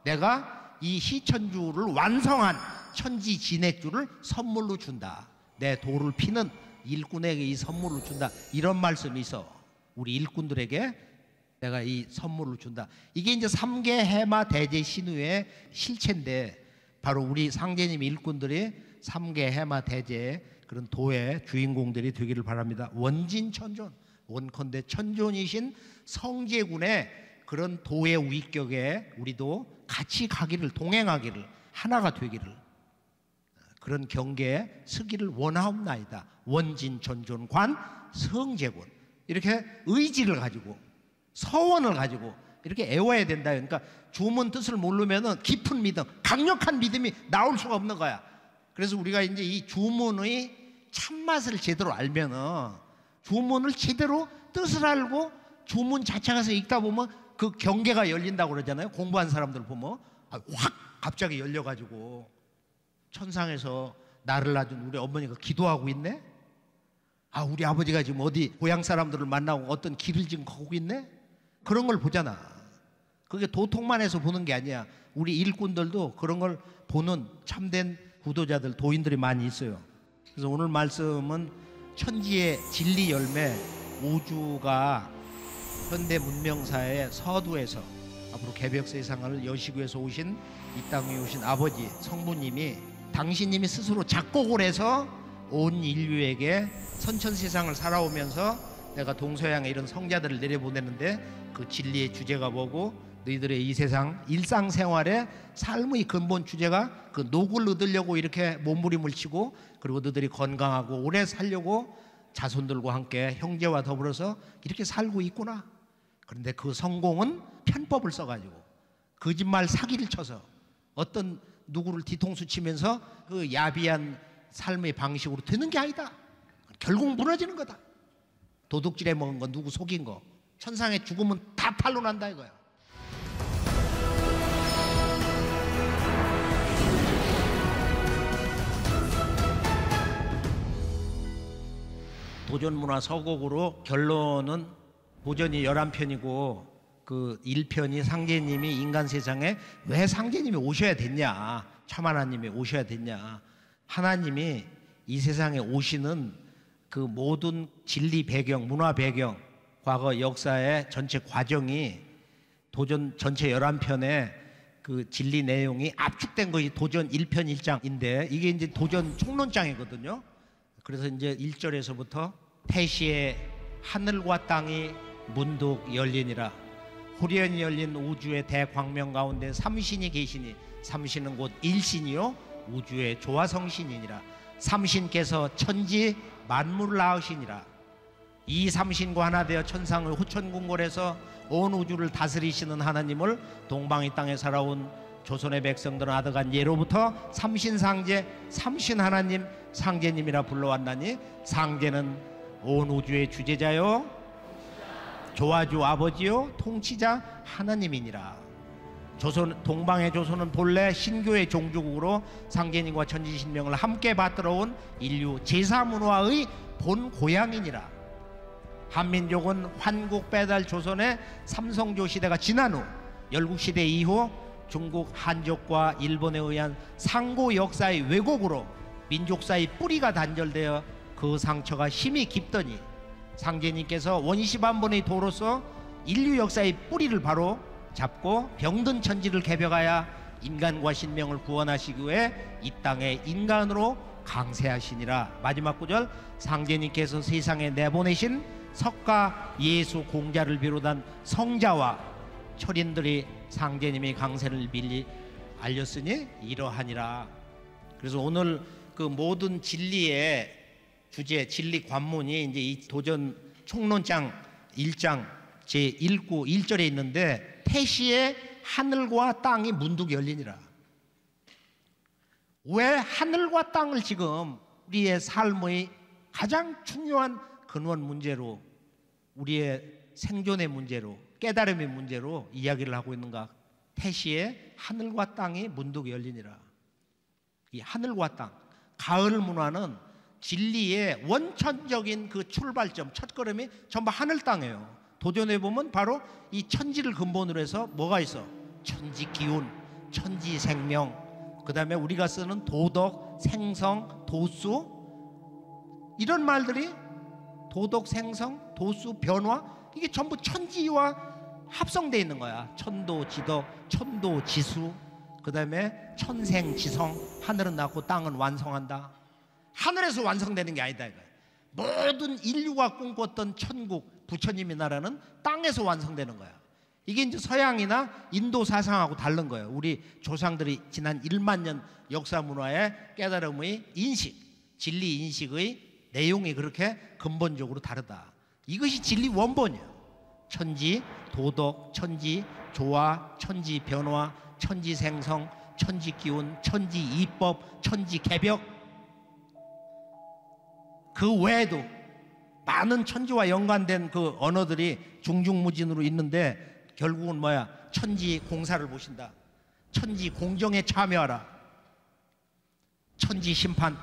내가 이 시천주를 완성한 천지진액주를 선물로 준다. 내 도를 피는 일꾼에게 이 선물을 준다. 이런 말씀이 있어. 우리 일꾼들에게 내가 이 선물을 준다. 이게 이제 삼계 해마 대제 신우의 실체인데, 바로 우리 상제님 일꾼들이 삼계 해마 대제 그런 도의 주인공들이 되기를 바랍니다. 원진천존, 원컨대 천존이신 성제군의 그런 도의 위격에 우리도 같이 가기를, 동행하기를, 하나가 되기를, 그런 경계에 서기를 원하옵나이다. 원진천존관 성제군, 이렇게 의지를 가지고 서원을 가지고 이렇게 애워야 된다. 그러니까 주문 뜻을 모르면은 깊은 믿음, 강력한 믿음이 나올 수가 없는 거야. 그래서 우리가 이제 이 주문의 참맛을 제대로 알면은, 주문을 제대로 뜻을 알고 주문 자체가서 읽다 보면 그 경계가 열린다고 그러잖아요. 공부한 사람들 보면 확 갑자기 열려가지고, 천상에서 나를 낳은 우리 어머니가 기도하고 있네. 우리 아버지가 지금 어디 고향 사람들을 만나고 어떤 길을 지금 걷고 있네. 그런 걸 보잖아. 그게 도통만 해서 보는 게 아니야. 우리 일꾼들도 그런 걸 보는 참된 구도자들, 도인들이 많이 있어요. 그래서 오늘 말씀은 천지의 진리 열매, 우주가 현대 문명사의 서두에서 앞으로 개벽 세상을 여시구에서 오신, 이 땅에 오신 아버지 성부님이, 당신님이 스스로 작곡을 해서 온 인류에게 선천 세상을 살아오면서 내가 동서양에 이런 성자들을 내려보내는데, 그 진리의 주제가 뭐고, 너희들의 이 세상 일상생활의 삶의 근본 주제가 그 녹을 얻으려고 이렇게 몸부림을 치고, 그리고 너희들이 건강하고 오래 살려고 자손들과 함께 형제와 더불어서 이렇게 살고 있구나. 그런데 그 성공은 편법을 써가지고 거짓말 사기를 쳐서 어떤 누구를 뒤통수 치면서 그 야비한 삶의 방식으로 되는 게 아니다. 결국 무너지는 거다. 도둑질해 먹은 거, 누구 속인 거, 천상의 죽음은 다 탄로난다 이거야. 도전문화 서곡으로 결론은 도전이 11편이고 그 1편이 상제님이 인간 세상에 왜 상제님이 오셔야 됐냐, 참하나님이 오셔야 됐냐, 하나님이 이 세상에 오시는 그 모든 진리 배경, 문화 배경, 과거 역사의 전체 과정이 도전 전체 11편에 그 진리 내용이 압축된 것이 도전 1편 1장인데, 이게 이제 도전 총론장이거든요. 그래서 이제 1절에서부터 태시에 하늘과 땅이 문득 열리니라. 호련히 열린 우주의 대광명 가운데 삼신이 계시니, 삼신은 곧 일신이요 우주의 조화성신이니라. 삼신께서 천지 만물을 낳으시니라. 이 삼신과 하나 되어 천상을 후천궁궐에서 온 우주를 다스리시는 하나님을 동방의 땅에 살아온 조선의 백성들은 아득한 예로부터 삼신상제, 삼신 하나님, 상제님이라 불러왔나니, 상제는 온 우주의 주제자요 조아주 아버지요 통치자 하나님이니라. 동방의 조선은 본래 신교의 종주국으로 상제님과 천지신명을 함께 받들어온 인류 제사문화의 본 고향이니라. 한민족은 환국 배달 조선의 삼성조 시대가 지난 후 열국시대 이후 중국 한족과 일본에 의한 상고 역사의 왜곡으로 민족사의 뿌리가 단절되어 그 상처가 힘이 깊더니 상제님께서 원시반본의 도로서 인류 역사의 뿌리를 바로 잡고 병든 천지를 개벽하여 인간과 신명을 구원하시기 위해 이 땅에 인간으로 강세하시니라. 마지막 구절, 상제님께서 세상에 내보내신 석가 예수 공자를 비롯한 성자와 철인들이 상제님의 강세를 밀리 알렸으니 이러하니라. 그래서 오늘 그 모든 진리의 주제, 진리 관문이 이제 이 도전 총론장 1장 제1구 1절에 있는데, 태시에 하늘과 땅이 문득 열리니라. 왜 하늘과 땅을 지금 우리의 삶의 가장 중요한 근원 문제로, 우리의 생존의 문제로, 깨달음의 문제로 이야기를 하고 있는가? 태시에 하늘과 땅이 문득 열리니라. 이 하늘과 땅, 가을 문화는 진리의 원천적인 그 출발점, 첫걸음이 전부 하늘 땅이에요. 도전해 보면 바로 이 천지를 근본으로 해서 뭐가 있어? 천지 기운, 천지 생명, 그 다음에 우리가 쓰는 도덕, 생성, 도수, 이런 말들이 도덕, 생성, 도수, 변화, 이게 전부 천지와 합성되어 있는 거야. 천도, 지덕, 천도, 지수, 그 다음에 천생, 지성, 하늘은 낳고 땅은 완성한다. 하늘에서 완성되는 게 아니다 이거야. 모든 인류가 꿈꿨던 천국, 부처님의 나라는 땅에서 완성되는 거야. 이게 이제 서양이나 인도 사상하고 다른 거예요. 우리 조상들이 지난 1만 년 역사 문화의 깨달음의 인식, 진리 인식의 내용이 그렇게 근본적으로 다르다. 이것이 진리 원본이에요. 천지 도덕, 천지 조화, 천지 변화, 천지 생성, 천지 기운, 천지 이법, 천지 개벽, 그 외에도 많은 천지와 연관된 그 언어들이 중중무진으로 있는데, 결국은 뭐야? 천지 공사를 보신다. 천지 공정에 참여하라. 천지 심판,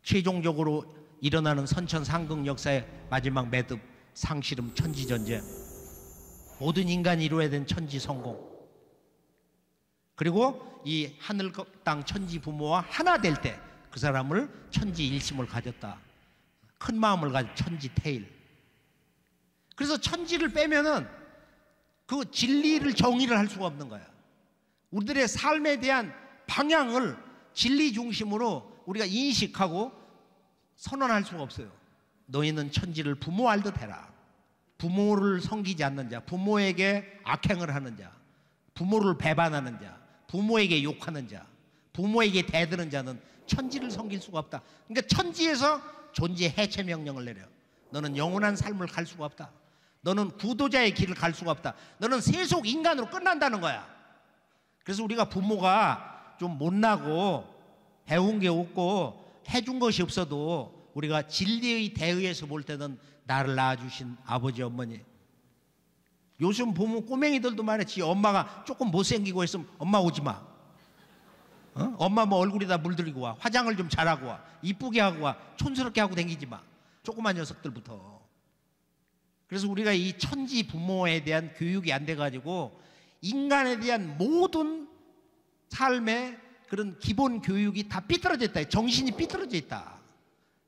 최종적으로 일어나는 선천상극 역사의 마지막 매듭, 상실음, 천지전쟁, 모든 인간이 이루어야 된 천지 성공, 그리고 이 하늘 땅 천지 부모와 하나 될 때 그 사람을 천지 일심을 가졌다. 큰 마음을 가진 천지 태일. 그래서 천지를 빼면은 그 진리를 정의를 할 수가 없는 거야. 우리들의 삶에 대한 방향을 진리 중심으로 우리가 인식하고 선언할 수가 없어요. 너희는 천지를 부모 알듯 해라. 부모를 섬기지 않는 자, 부모에게 악행을 하는 자, 부모를 배반하는 자, 부모에게 욕하는 자, 부모에게 대드는 자는 천지를 섬길 수가 없다. 그러니까 천지에서 존재 해체 명령을 내려. 너는 영원한 삶을 갈 수가 없다. 너는 구도자의 길을 갈 수가 없다. 너는 세속 인간으로 끝난다는 거야. 그래서 우리가 부모가 좀 못나고 배운 게 없고 해준 것이 없어도 우리가 진리의 대의에서 볼 때는 나를 낳아주신 아버지, 어머니. 요즘 보면 꼬맹이들도 말해. 지 엄마가 조금 못생기고 있으면 엄마 오지 마. 엄마 뭐 얼굴에다 물들이고 와. 화장을 좀 잘하고 와. 이쁘게 하고 와. 촌스럽게 하고 다니지 마. 조그만 녀석들부터. 그래서 우리가 이 천지 부모에 대한 교육이 안 돼가지고 인간에 대한 모든 삶의 그런 기본 교육이 다 삐뚤어져 있다. 정신이 삐뚤어져 있다.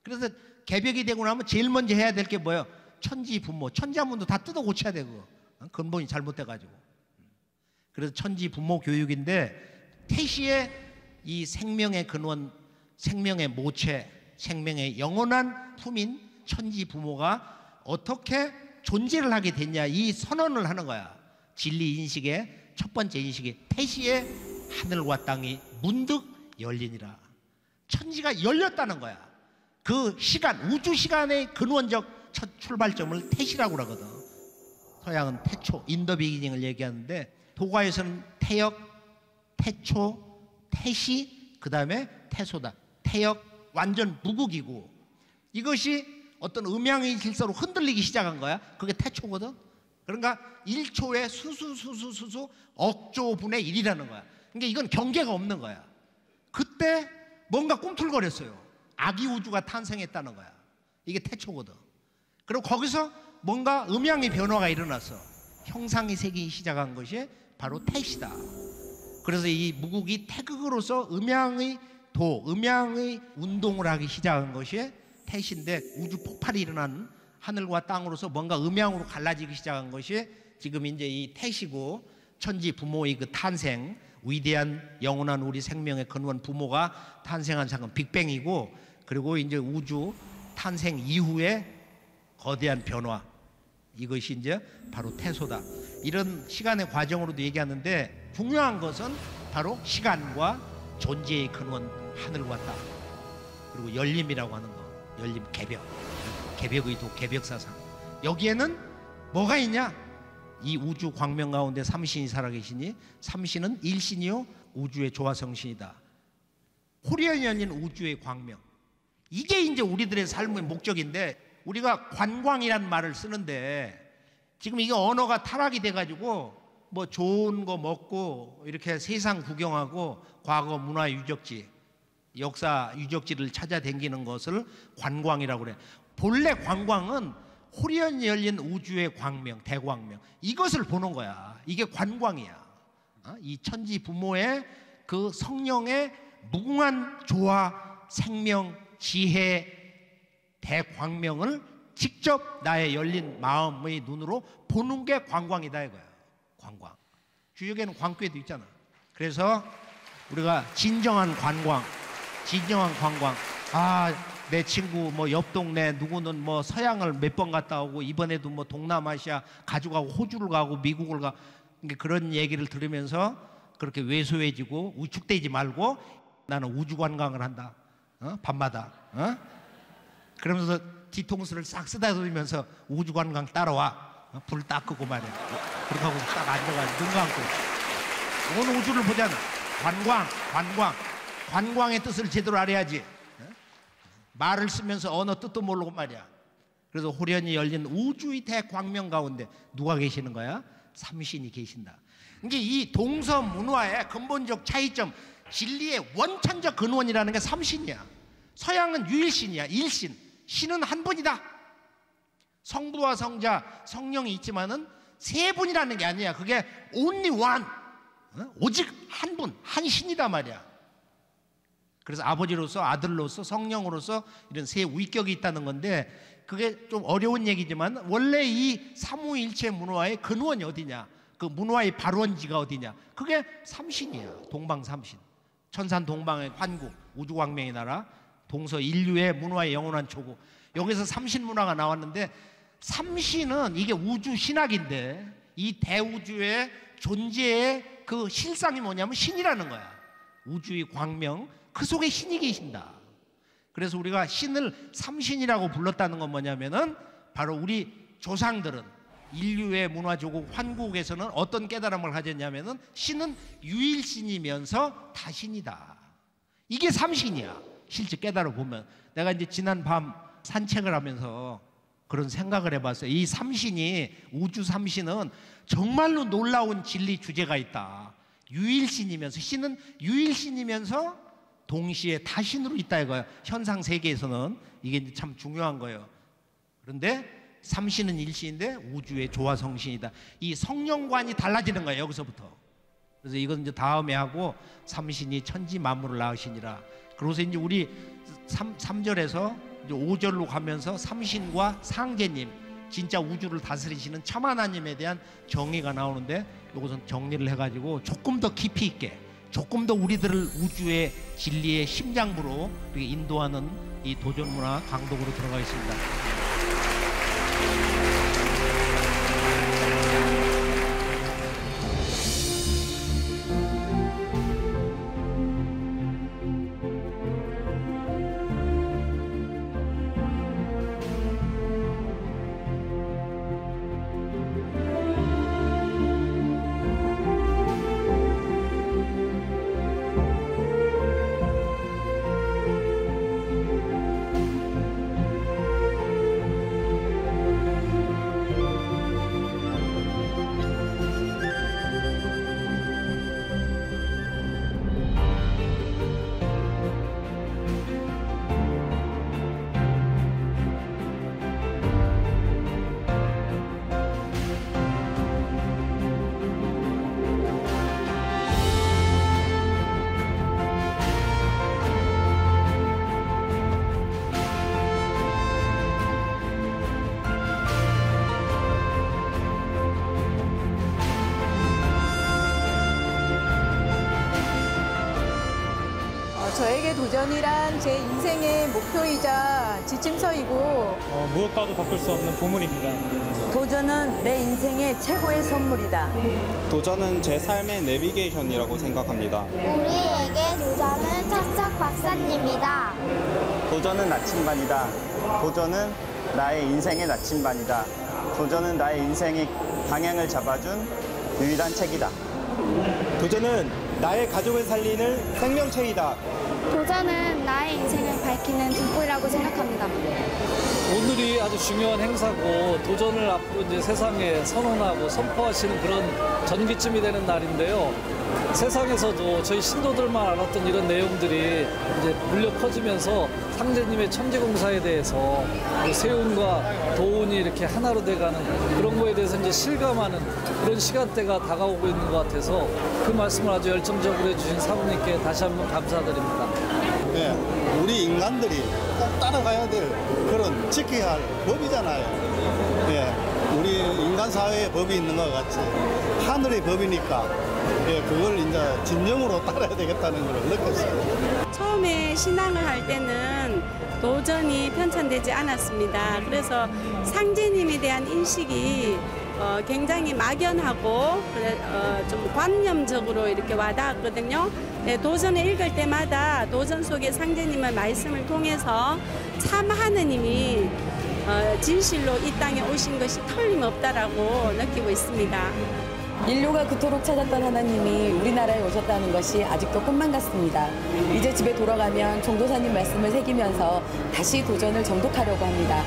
그래서 개벽이 되고 나면 제일 먼저 해야 될 게 뭐예요? 천지 부모, 천자문도 다 뜯어 고쳐야 되고, 근본이 잘못돼가지고. 그래서 천지 부모 교육인데, 태시의 이 생명의 근원, 생명의 모체, 생명의 영원한 품인 천지 부모가 어떻게 존재를 하게 됐냐, 이 선언을 하는 거야. 진리 인식의 첫 번째 인식이 태시의 하늘과 땅이 문득 열리니라. 천지가 열렸다는 거야. 그 시간, 우주 시간의 근원적 첫 출발점을 태시라고 그러거든. 서양은 태초, 인더 비기닝을 얘기하는데, 도가에서는 태역, 태초, 태시, 그 다음에 태소다. 태역 완전 무극이고, 이것이 어떤 음양의 질서로 흔들리기 시작한 거야. 그게 태초거든. 그러니까 1초에 수수 억조분의 1이라는 거야. 그러니까 이건 경계가 없는 거야. 그때 뭔가 꿈틀거렸어요. 아기 우주가 탄생했다는 거야. 이게 태초거든. 그리고 거기서 뭔가 음양의 변화가 일어났어. 형상이 생기기 시작한 것이 바로 태시다. 그래서 이 무국이 태극으로서 음양의 운동을 하기 시작한 것이 태시인데, 우주 폭발이 일어난 하늘과 땅으로서 뭔가 음양으로 갈라지기 시작한 것이 지금 이제 이 태시고, 천지 부모의 그 탄생, 위대한 영원한 우리 생명의 근원 부모가 탄생한 사건 빅뱅이고, 그리고 이제 우주 탄생 이후에 거대한 변화, 이것이 이제 바로 태소다. 이런 시간의 과정으로도 얘기하는데, 중요한 것은 바로 시간과 존재의 근원 하늘과 땅, 그리고 열림이라고 하는 거, 열림, 개벽의 도, 개벽사상. 여기에는 뭐가 있냐? 이 우주 광명 가운데 삼신이 살아계시니, 삼신은 일신이요 우주의 조화성신이다. 호련히 열린 우주의 광명, 이게 이제 우리들의 삶의 목적인데, 우리가 관광이라는 말을 쓰는데 지금 이게 언어가 타락이 돼가지고 뭐 좋은 거 먹고 이렇게 세상 구경하고 과거 문화 유적지, 역사 유적지를 찾아다니는 것을 관광이라고 그래. 본래 관광은 호련히 열린 우주의 광명, 대광명, 이것을 보는 거야. 이게 관광이야. 이 천지 부모의 그 성령의 무궁한 조화, 생명, 지혜, 대광명을 직접 나의 열린 마음의 눈으로 보는 게 관광이다 이거야. 관광. 주역에는 광교에도 있잖아. 그래서 우리가 진정한 관광, 내 친구 뭐 옆 동네 누구는 뭐 서양을 몇 번 갔다 오고, 이번에도 뭐 동남아시아 가져가고, 호주를 가고 미국을 가, 그런 얘기를 들으면서 그렇게 왜소해지고 우축되지 말고, 나는 우주 관광을 한다. 밤마다. 그러면서 뒤통수를 싹 쓰다듬으면서 우주 관광 따라와. 불 딱 끄고 말이야. 그렇게 하고 딱 앉아가지고 눈 감고 온 우주를 보자는 관광의 뜻을 제대로 알아야지. 말을 쓰면서 언어 뜻도 모르고 말이야. 그래서 호련히 열린 우주의 대광명 가운데 누가 계시는 거야? 삼신이 계신다. 이게 이 동서 문화의 근본적 차이점, 진리의 원천적 근원이라는 게 삼신이야. 서양은 유일신이야. 일신. 신은 한 분이다. 성부와 성자, 성령이 있지만은 세 분이라는 게 아니야. 그게 only one. 오직 한 분, 한 신이다 말이야. 그래서 아버지로서, 아들로서, 성령으로서 이런 세 위격이 있다는 건데, 그게 좀 어려운 얘기지만 원래 이 삼위일체 문화의 근원이 어디냐, 그 문화의 발원지가 어디냐, 그게 삼신이야. 동방삼신. 천산 동방의 환국, 우주광명의 나라, 동서 인류의 문화의 영원한 초구. 여기서 삼신 문화가 나왔는데, 삼신은 이게 우주 신학인데, 이 대우주의 존재의 그 실상이 뭐냐면 신이라는 거야. 우주의 광명, 그 속에 신이 계신다. 그래서 우리가 신을 삼신이라고 불렀다는 건 뭐냐면은, 바로 우리 조상들은 인류의 문화조국 환국에서는 어떤 깨달음을 가졌냐면은, 신은 유일신이면서 다신이다. 이게 삼신이야. 실제 깨달아 보면. 내가 이제 지난 밤 산책을 하면서 그런 생각을 해봤어요. 이 삼신이, 우주 삼신은 정말로 놀라운 진리 주제가 있다. 유일신이면서, 신은 유일신이면서 동시에 다신으로 있다 이거예요. 현상 세계에서는 이게 참 중요한 거예요. 그런데 삼신은 일신인데 우주의 조화성신이다. 이 성령관이 달라지는 거예요, 여기서부터. 그래서 이건 이제 다음에 하고, 삼신이 천지 만물을 낳으시니라. 그래서 이제 우리 3절에서 이제 5절로 가면서 삼신과 상제님, 진짜 우주를 다스리시는 참 하나님에 대한 정의가 나오는데, 이것은 정리를 해가지고 조금 더 깊이 있게, 조금 더 우리들을 우주의 진리의 심장부로 인도하는 이 도전문화 강독으로 들어가 있습니다. 저에게 도전이란 제 인생의 목표이자 지침서이고 무엇과도 바꿀 수 없는 보물입니다. 도전은 내 인생의 최고의 선물이다. 도전은 제 삶의 내비게이션이라고 생각합니다. 우리에게 도전은 척척 박사님이다. 도전은 나침반이다. 도전은 나의 인생의 나침반이다. 도전은 나의 인생의 방향을 잡아준 유일한 책이다. 도전은 나의 가족을 살리는 생명체이다. 도전은 나의 인생을 밝히는 등불이라고 생각합니다. 오늘이 아주 중요한 행사고 도전을 앞으로 이제 세상에 선언하고 선포하시는 그런 전기점이 되는 날인데요. 세상에서도 저희 신도들만 알았던 이런 내용들이 이제 물려 퍼지면서 상제님의 천지공사에 대해서 세운과 도운이 이렇게 하나로 돼가는 그런 거에 대해서 이제 실감하는 그런 시간대가 다가오고 있는 것 같아서 그 말씀을 아주 열정적으로 해주신 사부님께 다시 한번 감사드립니다. 네, 우리 인간들이 꼭 따라가야 될 그런 지켜야 할 법이잖아요. 예, 우리 인간 사회에 법이 있는 것 같이 하늘의 법이니까 예, 그걸 이제 진정으로 따라야 되겠다는 걸 느꼈어요. 처음에 신앙을 할 때는 도전이 편찬되지 않았습니다. 그래서 상제님에 대한 인식이 굉장히 막연하고 좀 관념적으로 이렇게 와닿았거든요. 네, 도전을 읽을 때마다 도전 속에 상제님의 말씀을 통해서 참 하느님이 진실로 이 땅에 오신 것이 틀림없다라고 느끼고 있습니다. 인류가 그토록 찾았던 하나님이 우리나라에 오셨다는 것이 아직도 꿈만 같습니다. 이제 집에 돌아가면 종도사님 말씀을 새기면서 다시 도전을 정독하려고 합니다.